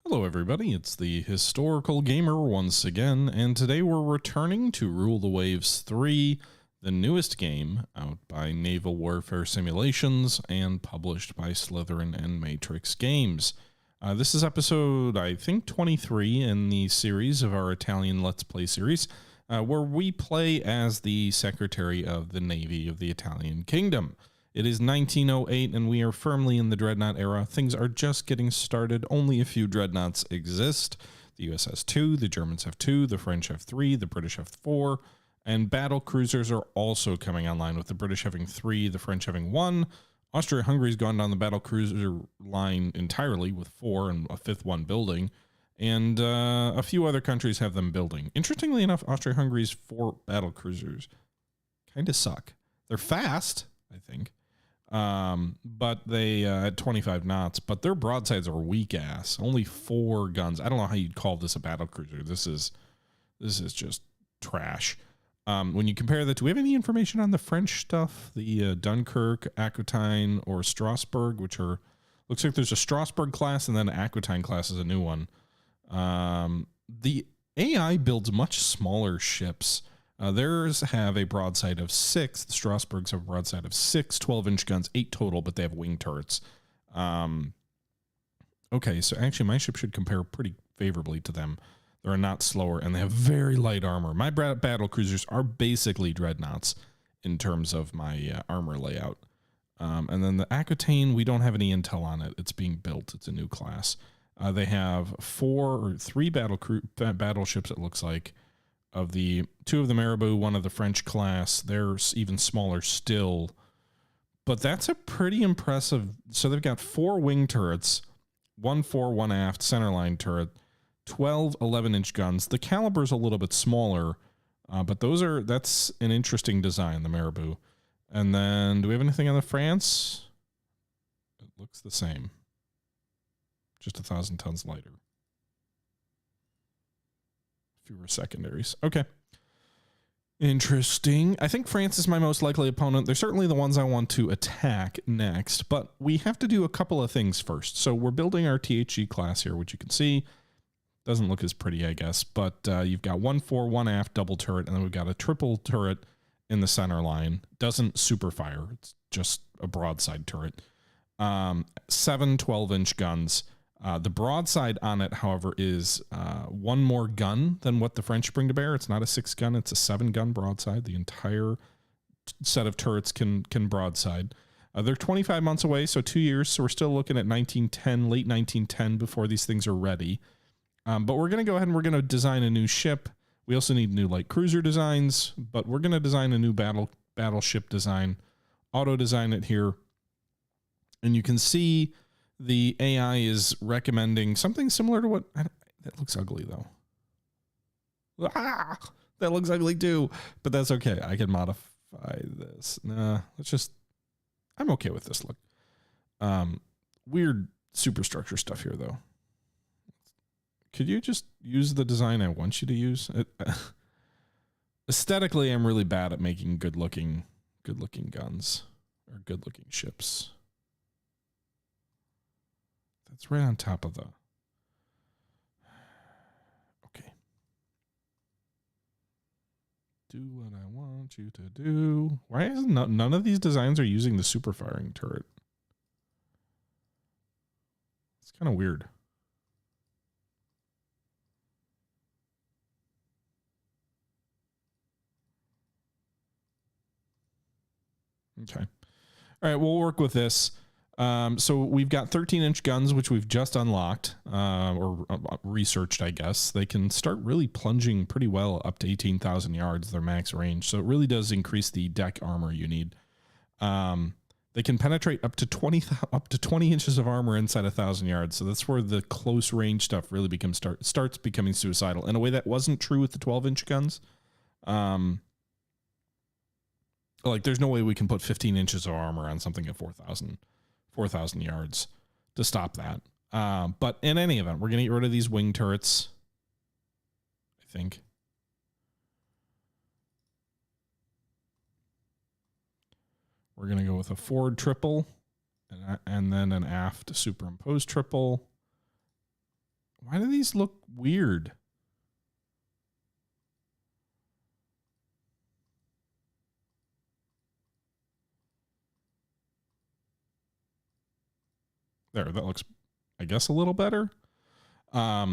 Hello everybody, it's the Historical Gamer once again, and today we're returning to Rule the Waves 3, the newest game out by Naval Warfare Simulations and published by Slytherin and Matrix Games. This is episode, I think, 23 in the series of our Italian Let's Play series, where we play as the Secretary of the Navy of the Italian Kingdom. It is 1908 and we are firmly in the Dreadnought era. Things are just getting started. Only a few Dreadnoughts exist. The US has 2, the Germans have 2, the French have 3, the British have 4, and battle cruisers are also coming online, with the British having 3, the French having 1. Austria-Hungary's gone down the battle cruiser line entirely with 4 and a 5th one building, and a few other countries have them building. Interestingly enough, Austria-Hungary's 4 battle cruisers kind of suck. They're fast, I think. But they at 25 knots, but their broadsides are weak ass. Only 4 guns. I don't know how you'd call this a battle cruiser. This is just trash. When you compare that to, do we have any information on the French stuff? The Dunkirk, Aquitaine, or Strasbourg, which are, looks like there's a Strasbourg class and then Aquitaine class is a new one. The AI builds much smaller ships. Theirs have a broadside of 6. The Strasbourgs have a broadside of 6, 12-inch guns, 8 total, but they have wing turrets. Okay, so actually my ship should compare pretty favorably to them. They're not slower, and they have very light armor. My battle cruisers are basically dreadnoughts in terms of my armor layout. And then the Aquitaine, we don't have any intel on it. It's being built. It's a new class. They have 3 battleships, it looks like. Of the 2 of the Marabou, 1 of the French class. They're even smaller still, but that's a pretty impressive. So they've got 4 wing turrets, 1 fore, 1 aft, centerline turret, 12 11-inch guns. The caliber's a little bit smaller, but that's an interesting design, the Marabou. And then, do we have anything on the France? It looks the same, just 1,000 tons lighter. Fewer secondaries. Okay. Interesting. I think France is my most likely opponent. They're certainly the ones I want to attack next, but we have to do a couple of things first. So we're building our THG class here, which you can see doesn't look as pretty, I guess, but you've got 1 fore, 1 aft double turret, and then we've got a triple turret in the center line. Doesn't super fire. It's just a broadside turret. 7 12-inch guns. The broadside on it, however, is 1 more gun than what the French bring to bear. It's not a 6-gun, it's a 7-gun broadside. The entire set of turrets can broadside. They're 25 months away, so 2 years. So we're still looking at 1910, late 1910 before these things are ready. But we're going to go ahead and we're going to design a new ship. We also need new light cruiser designs, but we're going to design a new battleship design, auto design it here. And you can see the AI is recommending something similar to what, that looks ugly though. Ah, that looks ugly too, but that's okay. I can modify this. Nah, I'm okay with this look. Weird superstructure stuff here though. Could you just use the design I want you to use? Aesthetically, I'm really bad at making good looking guns or good looking ships. That's right on top of the... Okay. Do what I want you to do. Why is none of these designs are using the super firing turret? It's kind of weird. Okay. All right, we'll work with this. So we've got 13-inch guns, which we've just unlocked, or researched, I guess. They can start really plunging pretty well up to 18,000 yards, their max range. So it really does increase the deck armor you need. They can penetrate up to 20 inches of armor inside 1,000 yards. So that's where the close range stuff really starts becoming suicidal in a way that wasn't true with the 12-inch guns. Like there's no way we can put 15 inches of armor on something at 4,000 yards to stop that. But in any event, we're going to get rid of these wing turrets, I think. We're going to go with a forward triple and then an aft superimposed triple. Why do these look weird? There, that looks, I guess, a little better. All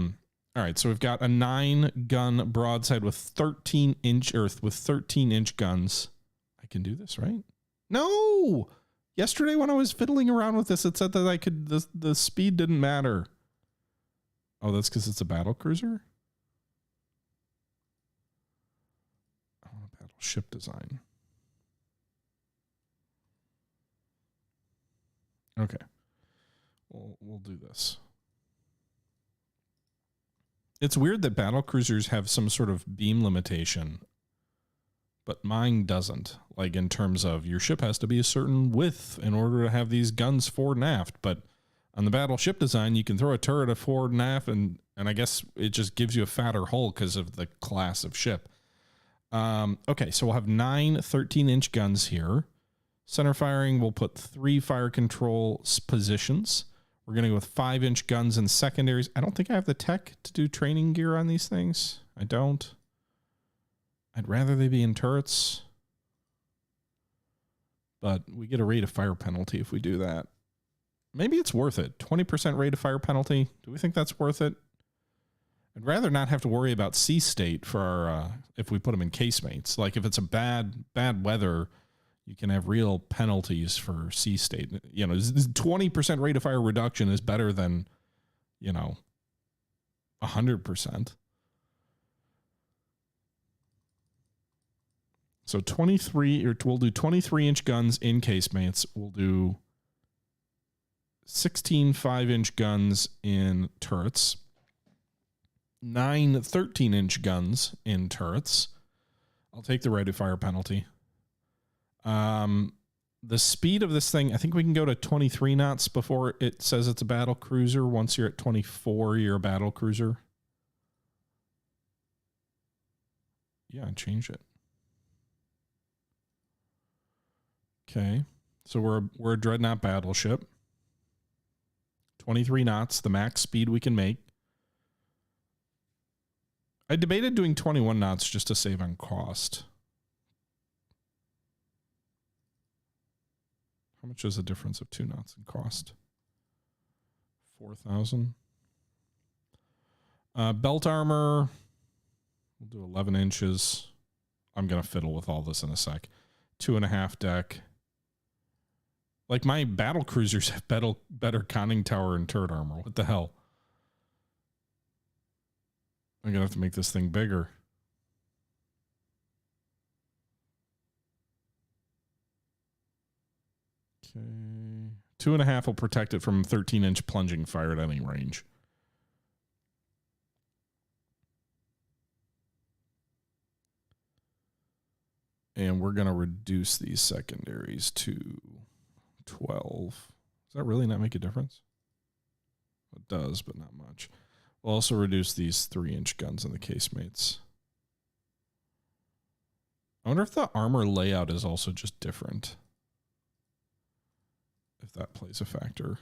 right, so we've got a 9-gun broadside with 13-inch guns. I can do this, right? No! Yesterday when I was fiddling around with this, it said that I could, the speed didn't matter. Oh, that's because it's a battle cruiser? I want a battleship design. Okay. We'll do this. It's weird that battle cruisers have some sort of beam limitation, but mine doesn't. Like in terms of your ship has to be a certain width in order to have these guns forward and aft. But on the battleship design, you can throw a turret at forward and aft, and I guess it just gives you a fatter hull because of the class of ship. Okay, so we'll have 9 13-inch guns here. Center firing, we'll put 3 fire control positions. We're going to go with 5-inch guns and secondaries. I don't think I have the tech to do training gear on these things. I don't. I'd rather they be in turrets. But we get a rate of fire penalty if we do that. Maybe it's worth it. 20% rate of fire penalty. Do we think that's worth it? I'd rather not have to worry about sea state for our, if we put them in casemates. Like if it's a bad weather, you can have real penalties for sea state. You know, 20% rate of fire reduction is better than, 100%. So 23, or we'll do 23-inch guns in casemates. We'll do 16 5-inch guns in turrets. 9 13-inch guns in turrets. I'll take the rate of fire penalty. The speed of this thing, I think we can go to 23 knots before it says it's a battle cruiser. Once you're at 24, you're a battle cruiser. Yeah, change it. Okay, so we're a Dreadnought battleship. 23 knots, the max speed we can make. I debated doing 21 knots just to save on cost. How much is the difference of 2 knots in cost? 4,000. Belt armor. We'll do 11 inches. I'm going to fiddle with all this in a sec. 2.5 deck. Like my battle cruisers have better conning tower and turret armor. What the hell? I'm going to have to make this thing bigger. Okay. 2.5 will protect it from 13-inch plunging fire at any range. And we're going to reduce these secondaries to 12. Does that really not make a difference? It does, but not much. We'll also reduce these 3-inch guns in the casemates. I wonder if the armor layout is also just different. If that plays a factor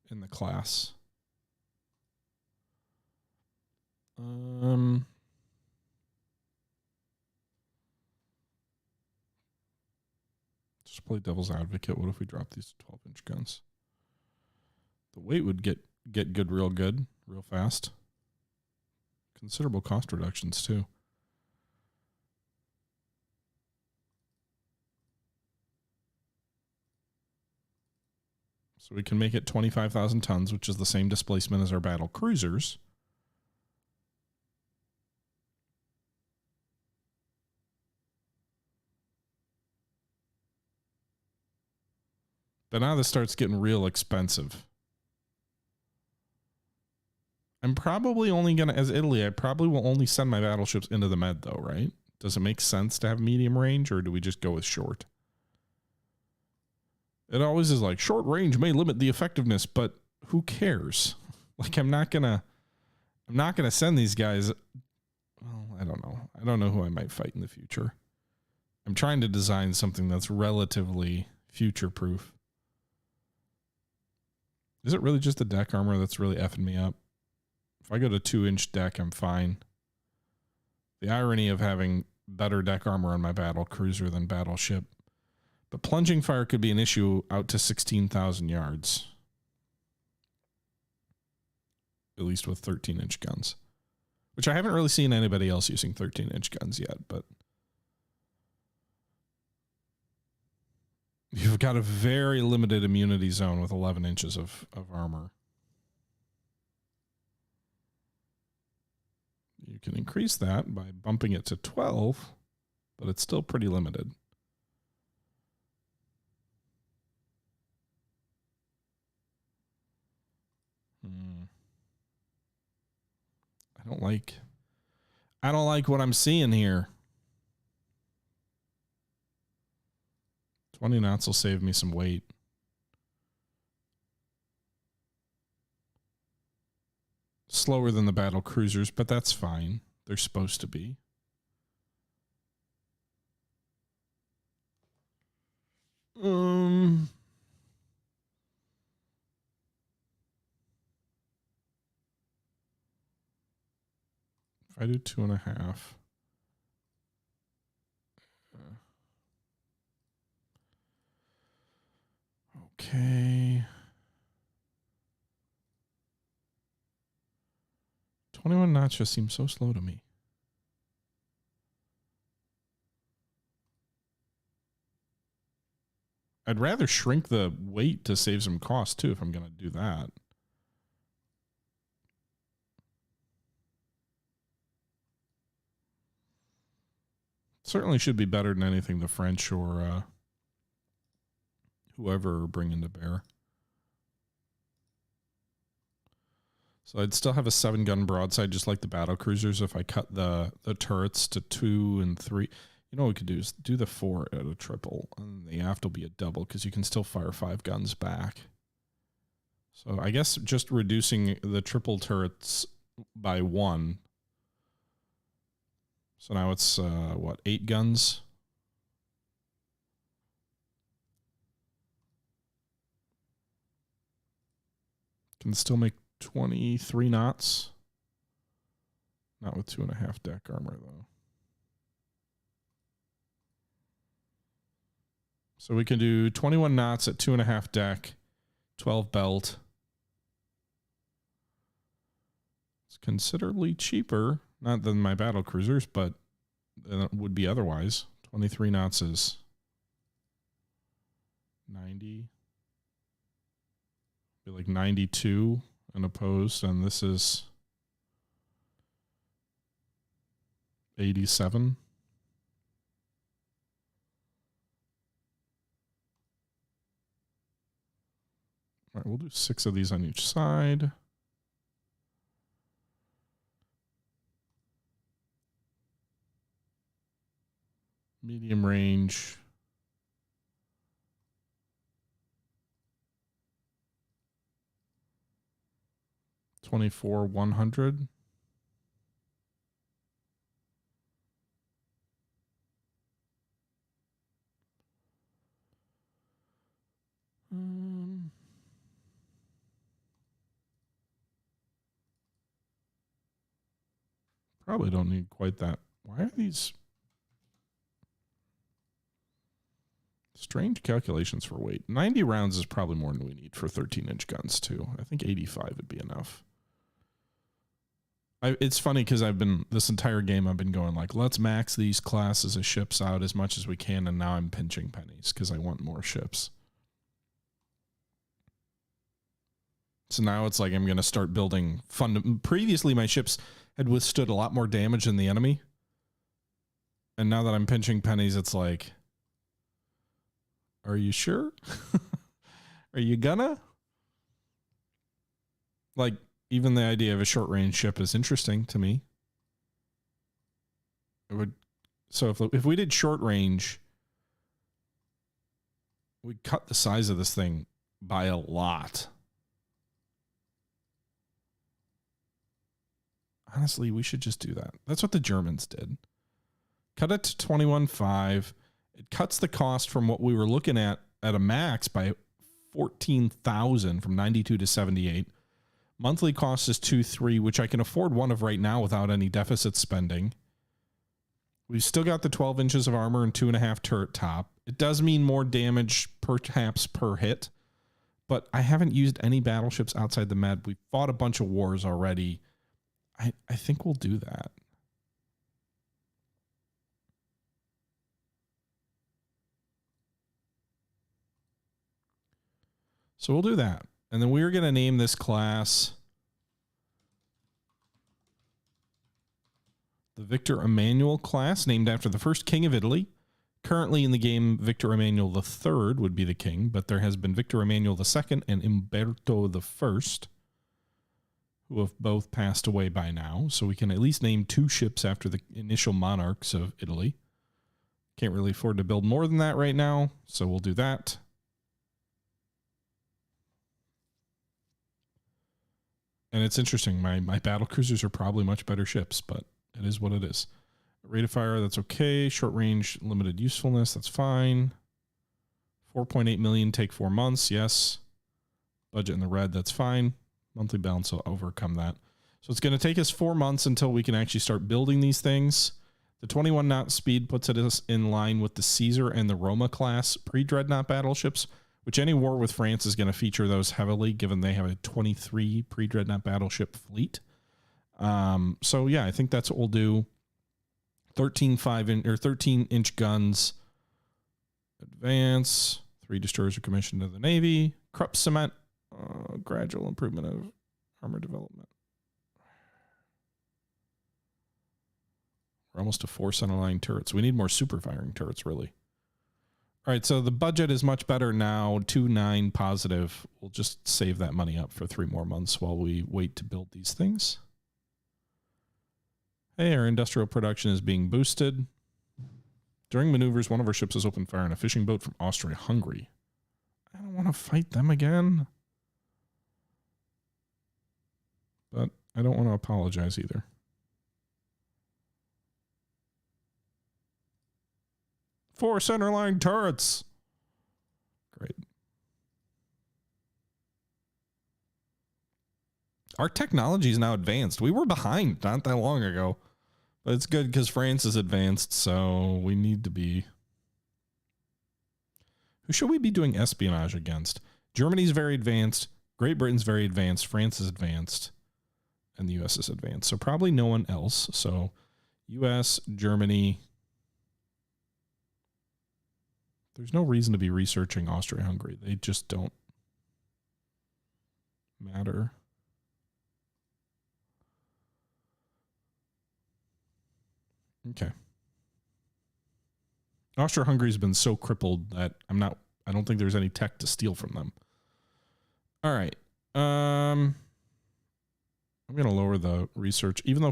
in the class. Just play devil's advocate. What if we drop these 12-inch guns? The weight would get good real fast. Considerable cost reductions too. So we can make it 25,000 tons, which is the same displacement as our battle cruisers. But now this starts getting real expensive. I'm probably only going to, as Italy, I probably will only send my battleships into the Med though, right? Does it make sense to have medium range, or do we just go with short? It always is like short range may limit the effectiveness, but who cares? Like I'm not gonna send these guys. Well, I don't know. I don't know who I might fight in the future. I'm trying to design something that's relatively future proof. Is it really just the deck armor that's really effing me up? If I go to 2-inch deck, I'm fine. The irony of having better deck armor on my battle cruiser than battleship. But plunging fire could be an issue out to 16,000 yards. At least with 13-inch guns. Which I haven't really seen anybody else using 13-inch guns yet, but you've got a very limited immunity zone with 11 inches of armor. You can increase that by bumping it to 12, but it's still pretty limited. I don't like what I'm seeing here. 20 knots will save me some weight. Slower than the battle cruisers, but that's fine. They're supposed to be. If I do 2.5. Okay. 21 knots just seems so slow to me. I'd rather shrink the weight to save some cost too if I'm going to do that. Certainly should be better than anything the French or whoever are bringing to bear. So I'd still have a 7-gun broadside, just like the battle cruisers. If I cut the turrets to 2 and 3, you know what we could do is do the 4 at a triple, and the aft will be a double because you can still fire 5 guns back. So I guess just reducing the triple turrets by 1. So now it's what, 8 guns? Can still make 23 knots. Not with 2.5 deck armor, though. So we can do 21 knots at 2.5 deck, 12 belt. It's considerably cheaper, not than my battle cruisers, but than it would be otherwise. 23 knots is 90. Be like 92 unopposed, and this is 87. All right, we'll do 6 of these on each side. Medium range. $24,100. Probably don't need quite that. Why are these strange calculations for weight? 90 rounds is probably more than we need for 13-inch guns, too. I think 85 would be enough. It's funny because this entire game I've been going like, let's max these classes of ships out as much as we can, and now I'm pinching pennies because I want more ships. So now it's like I'm going to start building previously my ships had withstood a lot more damage than the enemy. And now that I'm pinching pennies, it's like, are you sure? Are you gonna? Like, even the idea of a short range ship is interesting to me. So if we did short range, we'd cut the size of this thing by a lot. Honestly, we should just do that. That's what the Germans did. Cut it to 21.5. It cuts the cost from what we were looking at a max by 14,000 from 92 to 78. Monthly cost is 2.3, which I can afford one of right now without any deficit spending. We've still got the 12 inches of armor and 2.5 turret top. It does mean more damage perhaps per hit, but I haven't used any battleships outside the med. We've fought a bunch of wars already. I think we'll do that. So we'll do that. And then we're going to name this class the Victor Emmanuel class, named after the first king of Italy. Currently in the game, Victor Emmanuel III would be the king, but there has been Victor Emmanuel II and Umberto I, who have both passed away by now. So we can at least name 2 ships after the initial monarchs of Italy. Can't really afford to build more than that right now, so we'll do that. And it's interesting. My battle cruisers are probably much better ships, but it is what it is. Rate of fire, that's okay. Short range, limited usefulness, that's fine. 4.8 million, take 4 months, yes. Budget in the red, that's fine. Monthly balance will overcome that. So it's going to take us 4 months until we can actually start building these things. The 21 knot speed puts us in line with the Caesar and the Roma class pre-Dreadnought battleships, which any war with France is going to feature those heavily, given they have a 23 pre-Dreadnought battleship fleet. So yeah, I think that's what we'll do. 13-inch guns. Advance. 3 destroyers are commissioned to the Navy. Krupp cement. Gradual improvement of armor development. We're almost to 4 centerline turrets. We need more super firing turrets, really. All right, so the budget is much better now. 2.9 positive. We'll just save that money up for 3 more months while we wait to build these things. Hey, our industrial production is being boosted. During maneuvers, one of our ships has opened fire on a fishing boat from Austria-Hungary. I don't want to fight them again. But I don't want to apologize either. Four centerline turrets. Great. Our technology is now advanced. We were behind not that long ago. But it's good because France is advanced, so we need to be... Who should we be doing espionage against? Germany's very advanced. Great Britain's very advanced. France is advanced. And the U.S. is advanced. So probably no one else. So U.S., Germany... There's no reason to be researching Austria-Hungary. They just don't matter. Okay. Austria-Hungary's been so crippled that I don't think there's any tech to steal from them. All right. I'm going to lower the research, even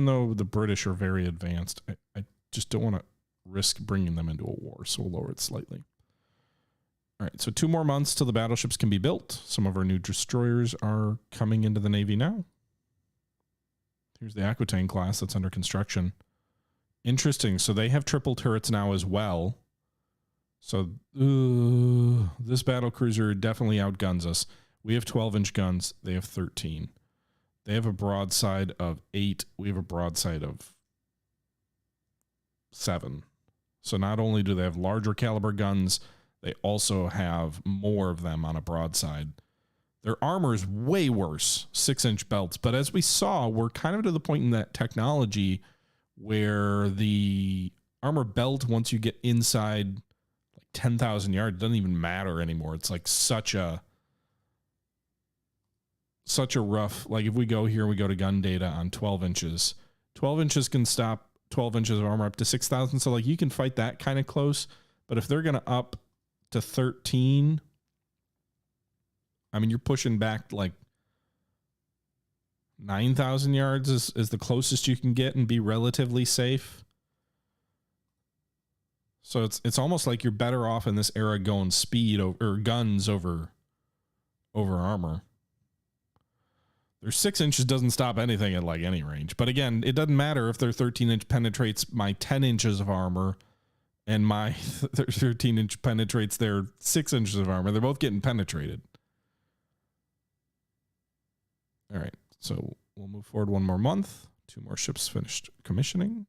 though the British are very advanced. I just don't want to risk bringing them into a war, so we'll lower it slightly. All right, so 2 more months till the battleships can be built. Some of our new destroyers are coming into the Navy now. Here's the Aquitaine class that's under construction. Interesting. So they have triple turrets now as well. So this battle cruiser definitely outguns us. We have 12-inch guns. They have 13. They have a broadside of 8. We have a broadside of 7. So not only do they have larger caliber guns, they also have more of them on a broadside. Their armor is way worse, 6-inch belts. But as we saw, we're kind of to the point in that technology where the armor belt, once you get inside like 10,000 yards, doesn't even matter anymore. It's like such a rough, like if we go here, we go to gun data on 12 inches. 12 inches can stop 12 inches of armor up to 6,000. So like you can fight that kind of close. But if they're going to up to 13, I mean, you're pushing back like 9,000 yards is the closest you can get and be relatively safe. So it's almost like you're better off in this era going speed or guns over armor. Their 6 inches doesn't stop anything at like any range. But again, it doesn't matter if their 13-inch penetrates my 10 inches of armor and my 13-inch penetrates their 6 inches of armor. They're both getting penetrated. All right, so we'll move forward one more month. 2 more ships finished commissioning.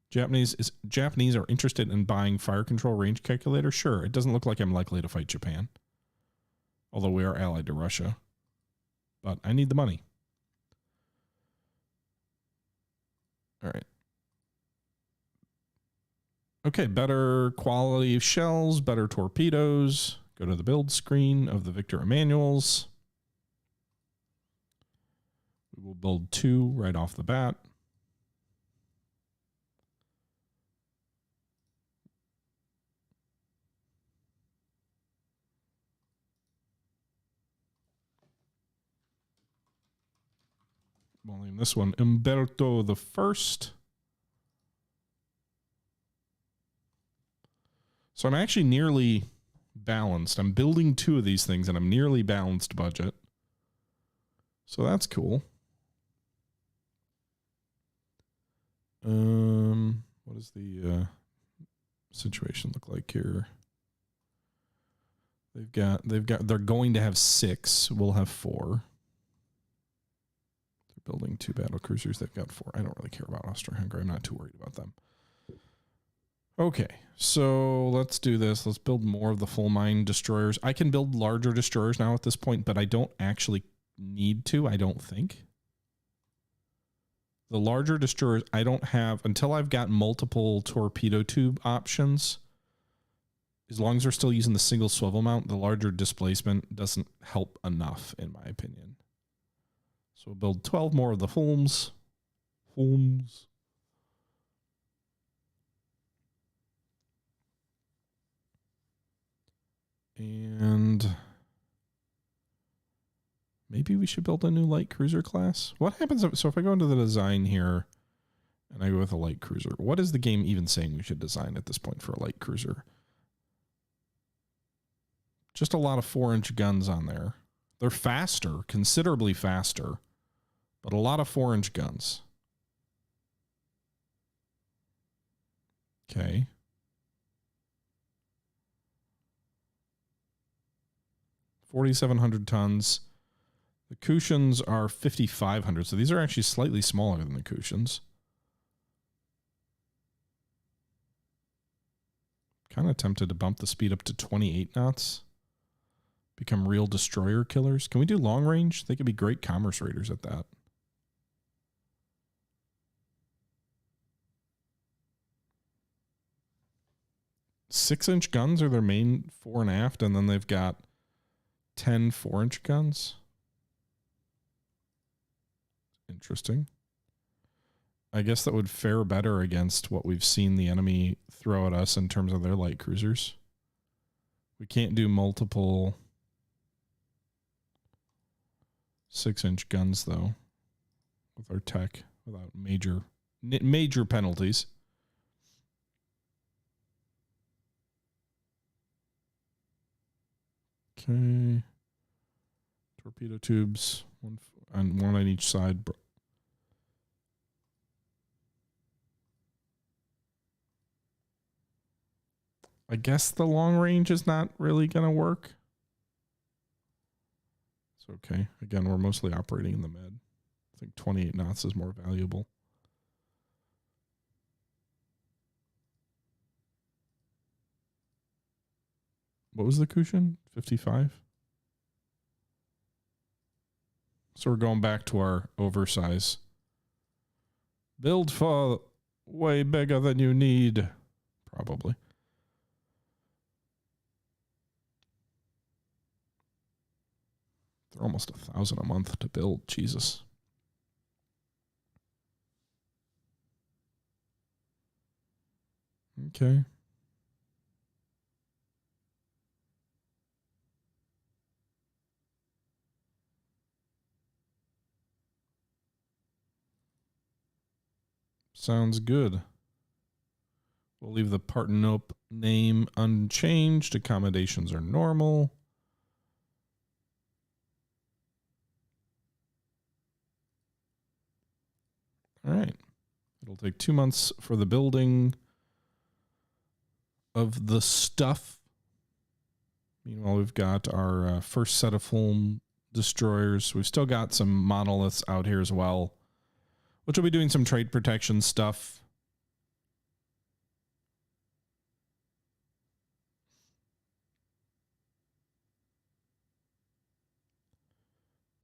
Japanese are interested in buying fire control range calculator? Sure. It doesn't look like I'm likely to fight Japan. Although we are allied to Russia. But I need the money. All right. Okay, better quality of shells, better torpedoes. Go to the build screen of the Victor Emmanuels. We will build 2 right off the bat. We'll name this one Umberto the First. So I'm actually nearly balanced. I'm building 2 of these things and I'm nearly balanced budget. So that's cool. What does the situation look like here? They're going to have 6. We'll have 4. Building 2 battle cruisers. They've got 4. I don't really care about Austria-Hungary. I'm not too worried about them. Okay, so let's do this. Let's build more of the full mine destroyers. I can build larger destroyers now at this point, but I don't actually need to, I don't think. The larger destroyers, I don't have, until I've got multiple torpedo tube options, as long as we're still using the single swivel mount, the larger displacement doesn't help enough, in my opinion. So we'll build 12 more of the Fulms. And maybe we should build a new light cruiser class. What happens if, so if I go into the design here and I go with a light cruiser, what is the game even saying we should design at this point for a light cruiser? Just a lot of 4-inch guns on there. They're faster, considerably faster. But a lot of 4-inch guns. Okay. $4,700 tons. The cushions are 5,500. So these are actually slightly smaller than the cushions. Kind of tempted to bump the speed up to 28 knots. Become real destroyer killers. Can we do long range? They could be great commerce raiders at that. Six-inch guns are their main fore and aft, and then they've got 10 4-inch guns. Interesting. I guess that would fare better against what we've seen the enemy throw at us in terms of their light cruisers. We can't do multiple 6-inch guns, though, with our tech without major penalties. Okay. Torpedo tubes, one on each side. I guess the long range is not really going to work. It's okay. Again, we're mostly operating in the med. I think 28 knots is more valuable. What was the cushion? 55? So we're going back to our oversize. Build for way bigger than you need. Probably. They're almost 1,000 a month to build. Jesus. Okay. Sounds good. We'll leave the Partenope name unchanged. Accommodations are normal. All right. It'll take 2 months for the building of the stuff. Meanwhile, we've got our first set of film destroyers. We've still got some monoliths out here as well, which will be doing some trade protection stuff.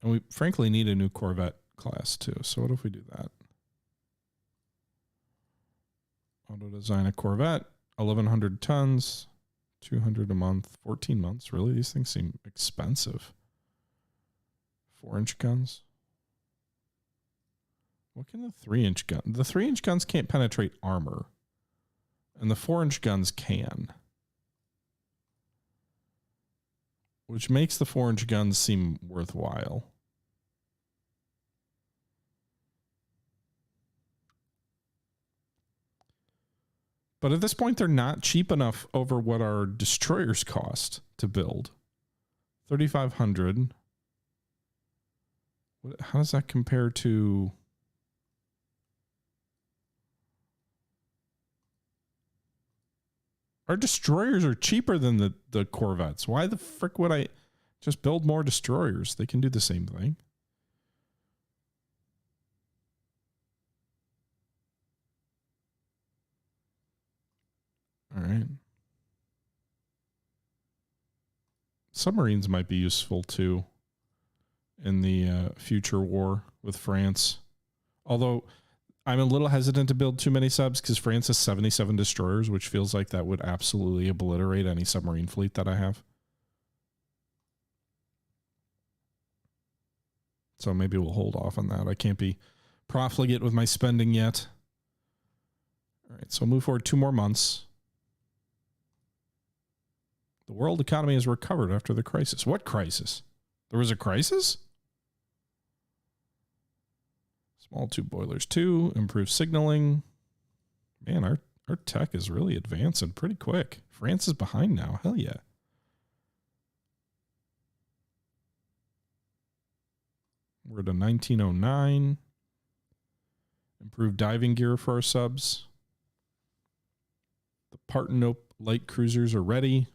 And we frankly need a new Corvette class too. So what if we do that? Auto design a Corvette, 1,100 tons, 200 a month, 14 months. Really? These things seem expensive. 4-inch guns. What can the 3-inch gun? The 3-inch guns can't penetrate armor, and the 4-inch guns can, which makes the 4-inch guns seem worthwhile. But at this point, they're not cheap enough over what our destroyers cost to build. 3,500. How does that compare to? Our destroyers are cheaper than the Corvettes. Why the frick would I just build more destroyers? They can do the same thing. All right. Submarines might be useful too in the future war with France. Although I'm a little hesitant to build too many subs because France has 77 destroyers, which feels like that would absolutely obliterate any submarine fleet that I have. So maybe we'll hold off on that. I can't be profligate with my spending yet. All right, so I'll move forward 2 more months. The world economy has recovered after the crisis. What crisis? There was a crisis? Small tube boilers 2, improved signaling. Man, our tech is really advancing pretty quick. France is behind now. Hell yeah. We're at a 1909. Improved diving gear for our subs. The Partenope light cruisers are ready.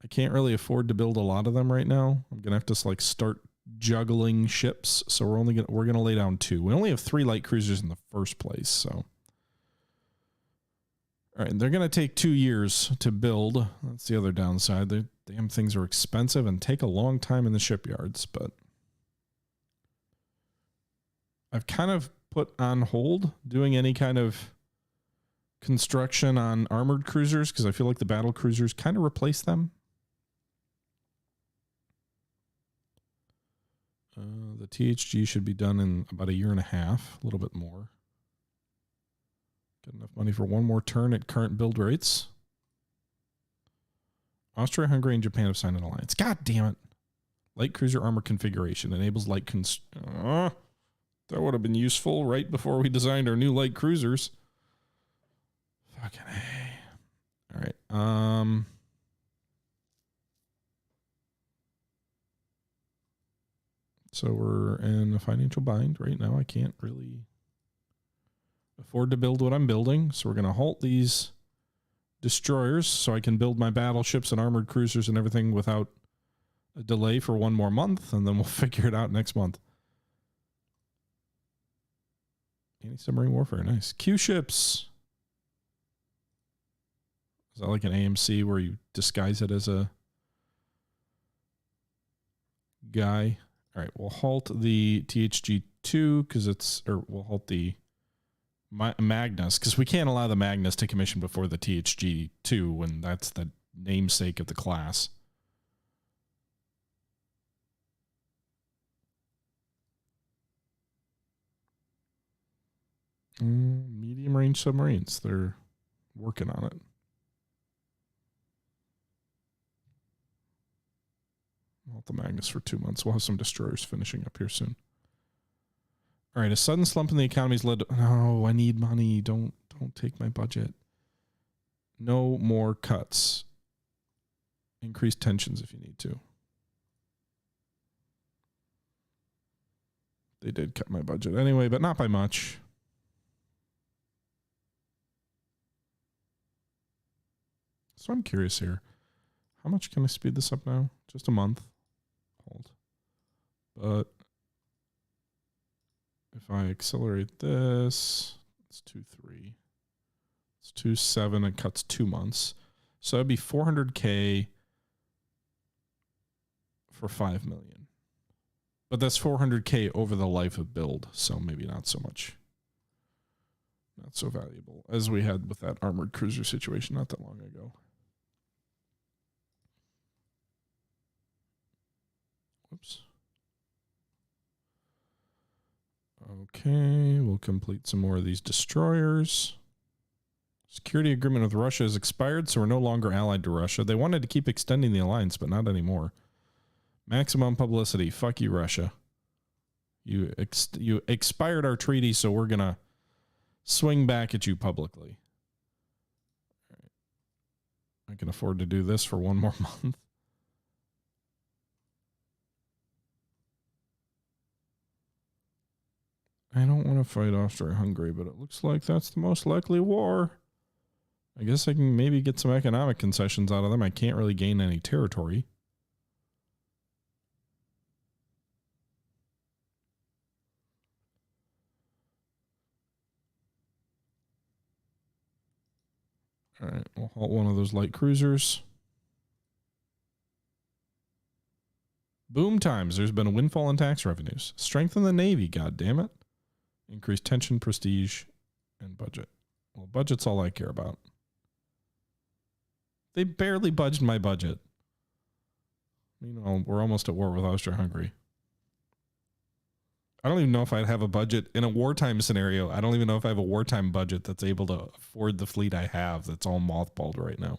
I can't really afford to build a lot of them right now. I'm gonna have to like start juggling ships, so we're gonna lay down 2. We only have 3 light cruisers in the first place, so all right. They're gonna take 2 years to build. That's the other downside. The damn things are expensive and take a long time in the shipyards, but I've kind of put on hold doing any kind of construction on armored cruisers because I feel like the battle cruisers kind of replace them. The THG should be done in about 1.5 years, a little bit more. Got enough money for 1 more turn at current build rates. Austria, Hungary, and Japan have signed an alliance. God damn it. Light cruiser armor configuration enables light that would have been useful right before we designed our new light cruisers. Fucking A. All right. So we're in a financial bind right now. I can't really afford to build what I'm building. So we're going to halt these destroyers so I can build my battleships and armored cruisers and everything without a delay for 1 more month. And then we'll figure it out next month. Anti-submarine warfare. Nice. Q ships. Is that like an AMC where you disguise it as a guy? All right, we'll halt the THG-2 because we'll halt the Magnus because we can't allow the Magnus to commission before the THG-2 when that's the namesake of the class. Medium range submarines. They're working on it. Halt the Magnus for 2 months. We'll have some destroyers finishing up here soon. All right, a sudden slump in the economy's led to... No, I need money. Don't take my budget. No more cuts. Increase tensions if you need to. They did cut my budget anyway, but not by much. So I'm curious here. How much can I speed this up now? Just a month. Hold. But if I accelerate this, it's 2.3. It's 2.7. It cuts 2 months. So that'd be 400K for 5 million. But that's 400K over the life of build. So maybe not so much. Not so valuable as we had with that armored cruiser situation not that long ago. Whoops. Okay, we'll complete some more of these destroyers. Security agreement with Russia has expired, so we're no longer allied to Russia. They wanted to keep extending the alliance, but not anymore. Maximum publicity. Fuck you, Russia. You expired our treaty, so we're going to swing back at you publicly. All right. I can afford to do this for one more month. I don't want to fight Austria-Hungary, but it looks like that's the most likely war. I guess I can maybe get some economic concessions out of them. I can't really gain any territory. All right, we'll halt one of those light cruisers. Boom times. There's been a windfall in tax revenues. Strengthen the Navy, goddammit. Increase tension, prestige, and budget. Well, budget's all I care about. They barely budged my budget. Meanwhile, we're almost at war with Austria-Hungary. I don't even know if I'd have a budget in a wartime scenario. I don't even know if I have a wartime budget that's able to afford the fleet I have that's all mothballed right now.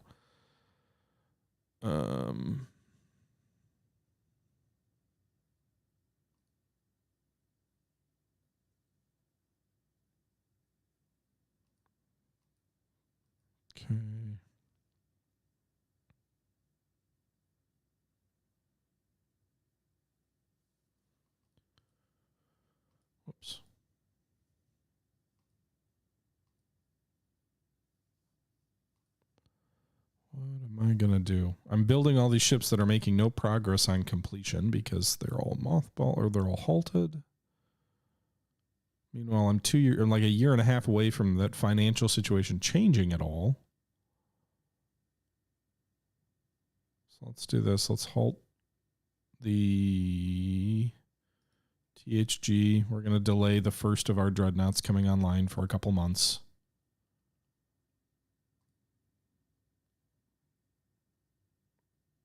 Okay. Whoops. What am I going to do? I'm building all these ships that are making no progress on completion because they're all mothballed or they're all halted. Meanwhile, I'm like a year and a half away from that financial situation changing at all. So let's do this. Let's halt the THG. We're going to delay the first of our dreadnoughts coming online for a couple months.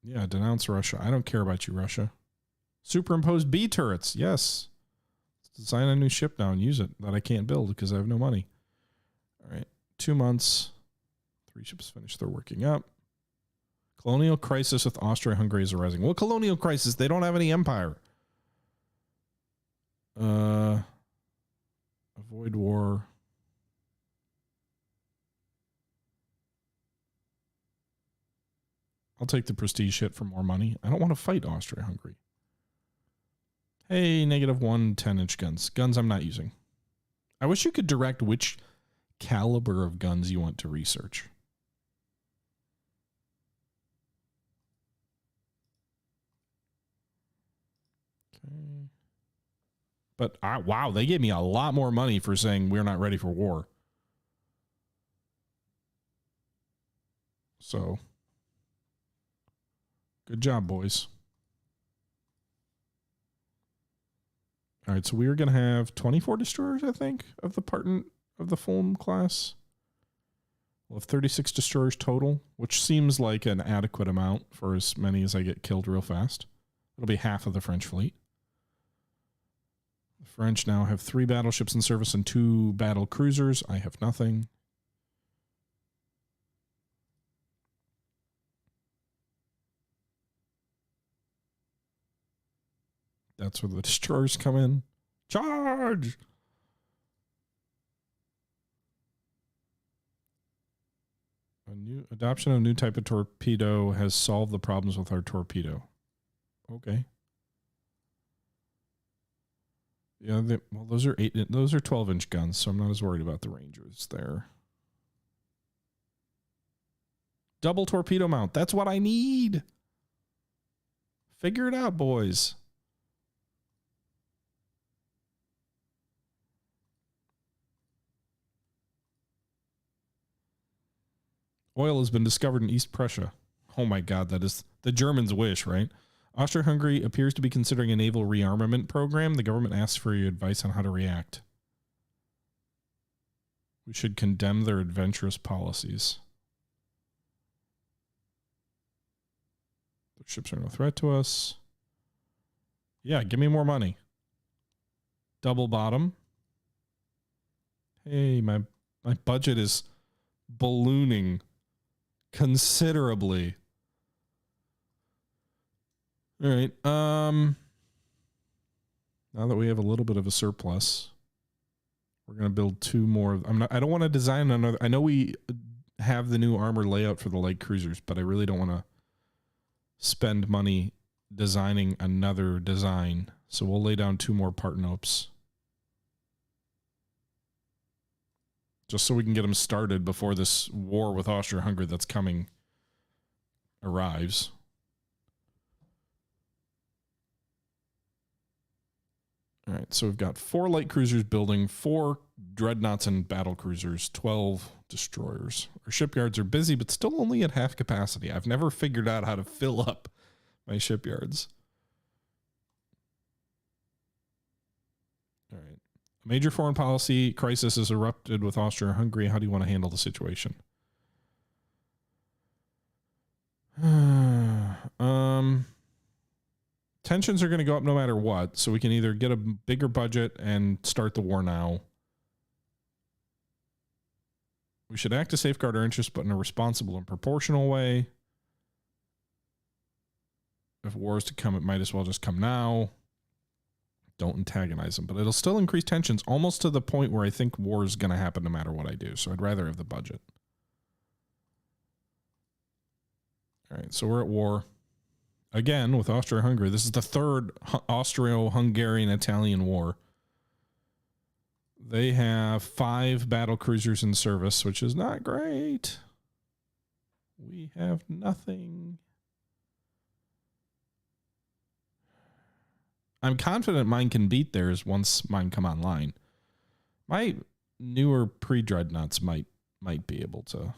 Yeah, denounce Russia. I don't care about you, Russia. Superimpose B turrets. Yes. Let's design a new ship now and use it that I can't build because I have no money. All right. 2 months. 3 ships finished. They're working up. Colonial crisis with Austria-Hungary is arising. Well, colonial crisis. They don't have any empire. Avoid war. I'll take the prestige hit for more money. I don't want to fight Austria-Hungary. Hey, -1 10-inch guns. Guns I'm not using. I wish you could direct which caliber of guns you want to research. Okay. But wow, they gave me a lot more money for saying we're not ready for war. So, good job, boys. All right, so we are going to have 24 destroyers, I think, of the full class. We'll have 36 destroyers total, which seems like an adequate amount for as many as I get killed real fast. It'll be half of the French fleet. The French now have 3 battleships in service and 2 battle cruisers. I have nothing. That's where the destroyers come in. Charge! Adoption of new type of torpedo has solved the problems with our torpedo. Okay. Yeah, well, those are 12-inch guns, so I'm not as worried about the Rangers there. Double torpedo mount. That's what I need. Figure it out, boys. Oil has been discovered in East Prussia. Oh my God, that is the Germans' wish, right? Austria-Hungary appears to be considering a naval rearmament program. The government asks for your advice on how to react. We should condemn their adventurous policies. Their ships are no threat to us. Yeah, give me more money. Double bottom. Hey, my budget is ballooning considerably. All right. Now that we have a little bit of a surplus, we're going to build 2 more. I don't want to design another. I know we have the new armor layout for the light cruisers, but I really don't want to spend money designing another design. So we'll lay down 2 more Partenopes. Just so we can get them started before this war with Austria-Hungary that's coming arrives. All right, so we've got 4 light cruisers building, 4 dreadnoughts and battle cruisers, 12 destroyers. Our shipyards are busy, but still only at half capacity. I've never figured out how to fill up my shipyards. All right. A major foreign policy crisis has erupted with Austria-Hungary. How do you want to handle the situation? Tensions are going to go up no matter what, so we can either get a bigger budget and start the war now. We should act to safeguard our interests, but in a responsible and proportional way. If war is to come, it might as well just come now. Don't antagonize them, but it'll still increase tensions almost to the point where I think war is going to happen no matter what I do, so I'd rather have the budget. All right, so we're at war. Again, with Austria-Hungary. This is the 3rd Austro-Hungarian-Italian war. They have 5 battle cruisers in service, which is not great. We have nothing. I'm confident mine can beat theirs once mine come online. My newer pre-Dreadnoughts might be able to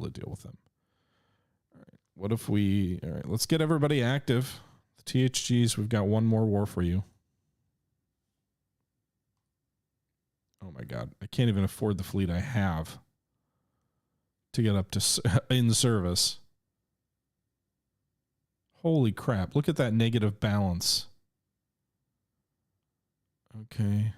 deal with them. What if we... All right, let's get everybody active. The THGs, we've got 1 more war for you. Oh my God. I can't even afford the fleet I have to get up to in service. Holy crap. Look at that negative balance. Okay.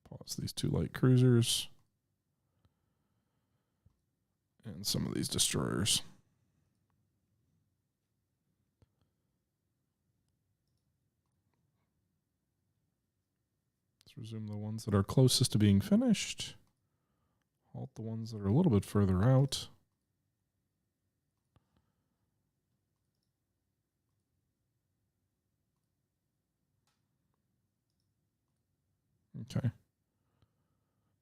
Pause these 2 light cruisers. And some of these destroyers. Let's resume the ones that are closest to being finished. Halt the ones that are a little bit further out. Okay.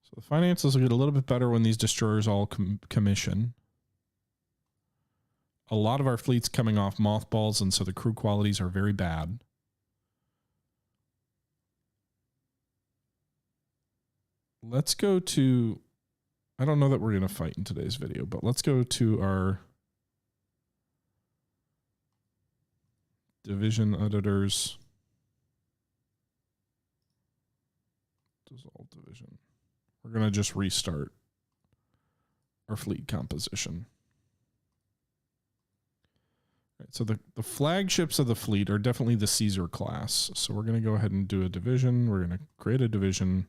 So the finances will get a little bit better when these destroyers all commission. A lot of our fleet's coming off mothballs, and so the crew qualities are very bad. Let's go to... I don't know that we're going to fight in today's video, but let's go to our division editors. Dissolve division. We're going to just restart our fleet composition. Right, so the flagships of the fleet are definitely the Caesar class. So we're going to go ahead and do a division. We're going to create a division.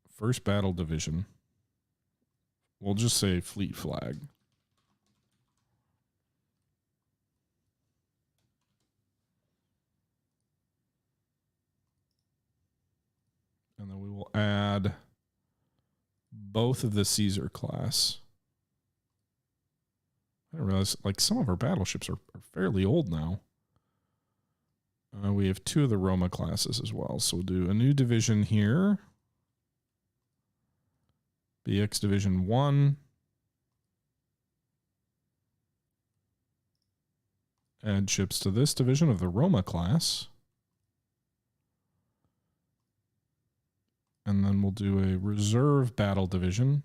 First battle division. We'll just say fleet flag. And then we will add both of the Caesar class. I didn't realize, like, some of our battleships are fairly old now. We have 2 of the Roma classes as well. So we'll do a new division here. BX Division 1. Add ships to this division of the Roma class. And then we'll do a reserve battle division.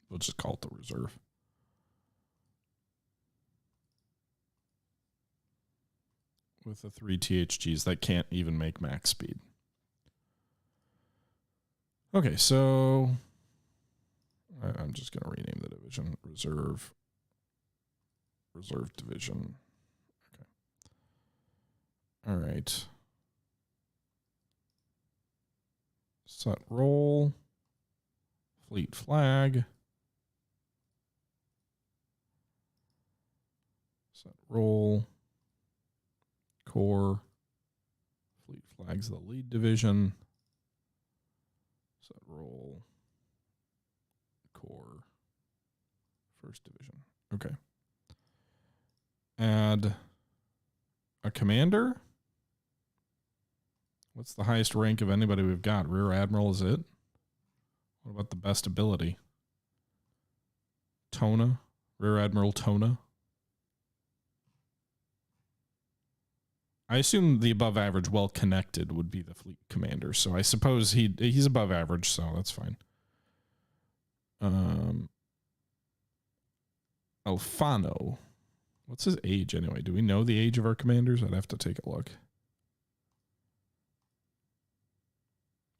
We'll just call it the reserve. With the 3 THGs that can't even make max speed. Okay, so I'm just going to rename the division reserve division. Okay. All right. Set roll. Fleet flag. Set roll. Core. Fleet flag's the lead division. Set roll. Core. First division. Okay. Add a commander. What's the highest rank of anybody we've got? Rear Admiral is it? What about the best ability? Tona. Rear Admiral Tona. I assume the above average well connected would be the fleet commander. So I suppose he's above average, so that's fine. Alfano. What's his age anyway? Do we know the age of our commanders? I'd have to take a look.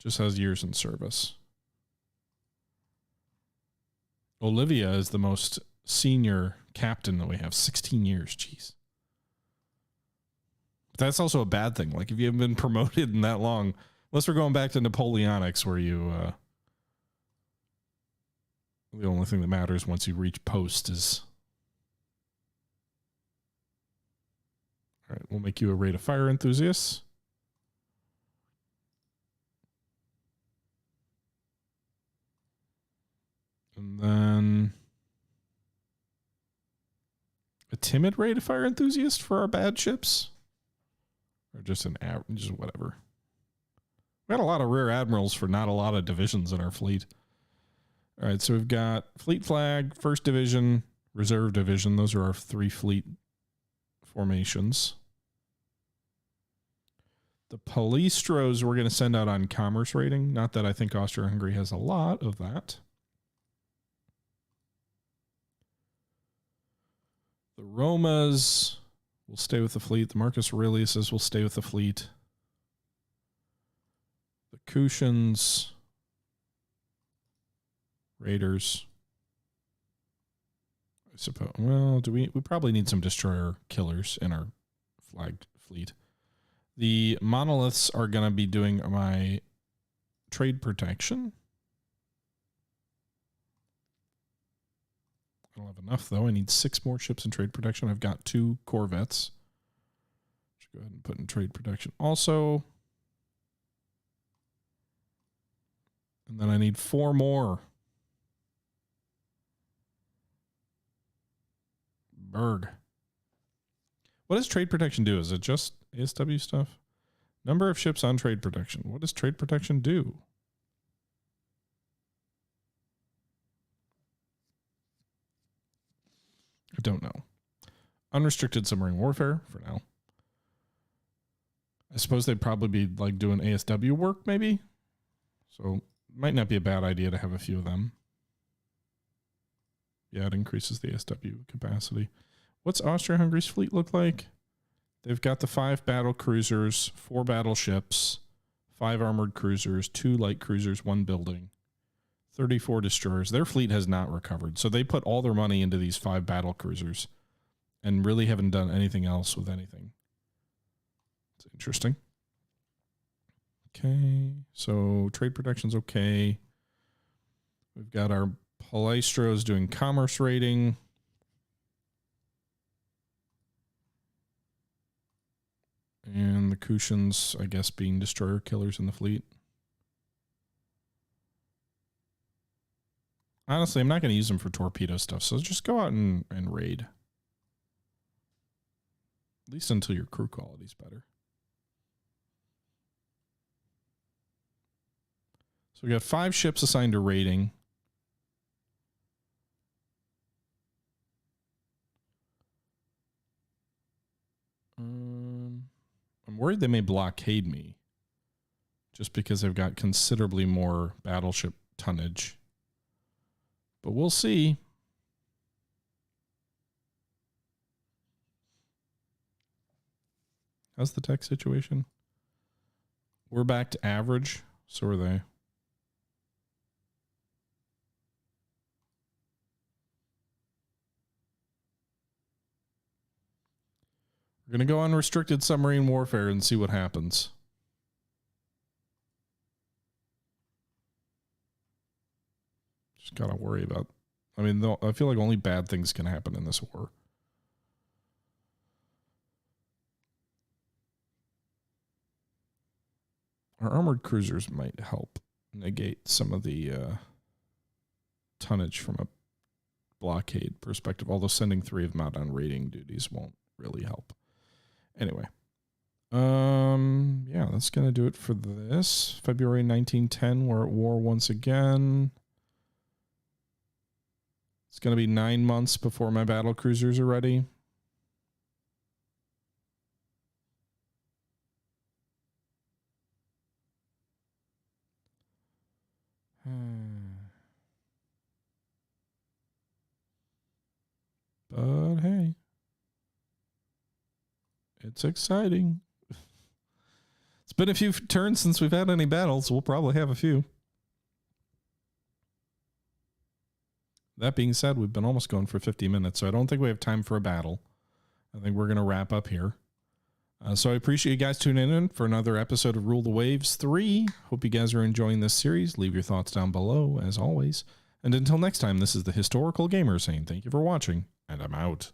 Just has years in service. Olivia is the most senior captain that we have. 16 years. Jeez. But that's also a bad thing. Like if you haven't been promoted in that long, unless we're going back to Napoleonics where you, the only thing that matters once you reach post is, all right, we'll make you a rate of fire enthusiast. And then a timid rate of fire enthusiast for our bad ships. Or just an average, just whatever. We got a lot of rear admirals for not a lot of divisions in our fleet. All right, so we've got fleet flag, first division, reserve division. Those are our 3 fleet formations. The Palistros we're going to send out on commerce rating. Not that I think Austria-Hungary has a lot of that. The Romas will stay with the fleet. The Marcus Aureliuses will stay with the fleet. The Kushans, Raiders. I suppose. Well, do we probably need some destroyer killers in our flagged fleet. The monoliths are going to be doing my trade protection. I don't have enough, though. I need 6 more ships in trade protection. I've got 2 corvettes. Should go ahead and put in trade protection also. And then I need 4 more. Berg. What does trade protection do? Is it just ASW stuff? Number of ships on trade protection. What does trade protection do? I don't know. Unrestricted submarine warfare for now. I suppose they'd probably be like doing ASW work maybe. So it might not be a bad idea to have a few of them. Yeah, it increases the ASW capacity. What's Austria-Hungary's fleet look like? They've got the 5 battle cruisers, 4 battleships, 5 armored cruisers, 2 light cruisers, 1 building, 34 destroyers. Their fleet has not recovered. So they put all their money into these 5 battle cruisers and really haven't done anything else with anything. It's interesting. Okay. So trade protection's okay. We've got our Palestro is doing commerce raiding. And the Kushans, I guess, being destroyer killers in the fleet. Honestly, I'm not going to use them for torpedo stuff, so just go out and raid. At least until your crew quality's better. So we got 5 ships assigned to raiding. I'm worried they may blockade me just because I've got considerably more battleship tonnage. But we'll see. How's the tech situation? We're back to average. So are they. We're going to go on restricted submarine warfare and see what happens. Just got to worry about... I mean, I feel like only bad things can happen in this war. Our armored cruisers might help negate some of the tonnage from a blockade perspective, although sending 3 of them out on raiding duties won't really help. Anyway, yeah, that's going to do it for this. February 1910, we're at war once again. It's going to be 9 months before my battle cruisers are ready. But hey, it's exciting. It's been a few turns since we've had any battles. We'll probably have a few. That being said, we've been almost going for 50 minutes, so I don't think we have time for a battle. I think we're going to wrap up here. So I appreciate you guys tuning in for another episode of Rule the Waves 3. Hope you guys are enjoying this series. Leave your thoughts down below, as always. And until next time, this is the Historical Gamer saying thank you for watching, and I'm out.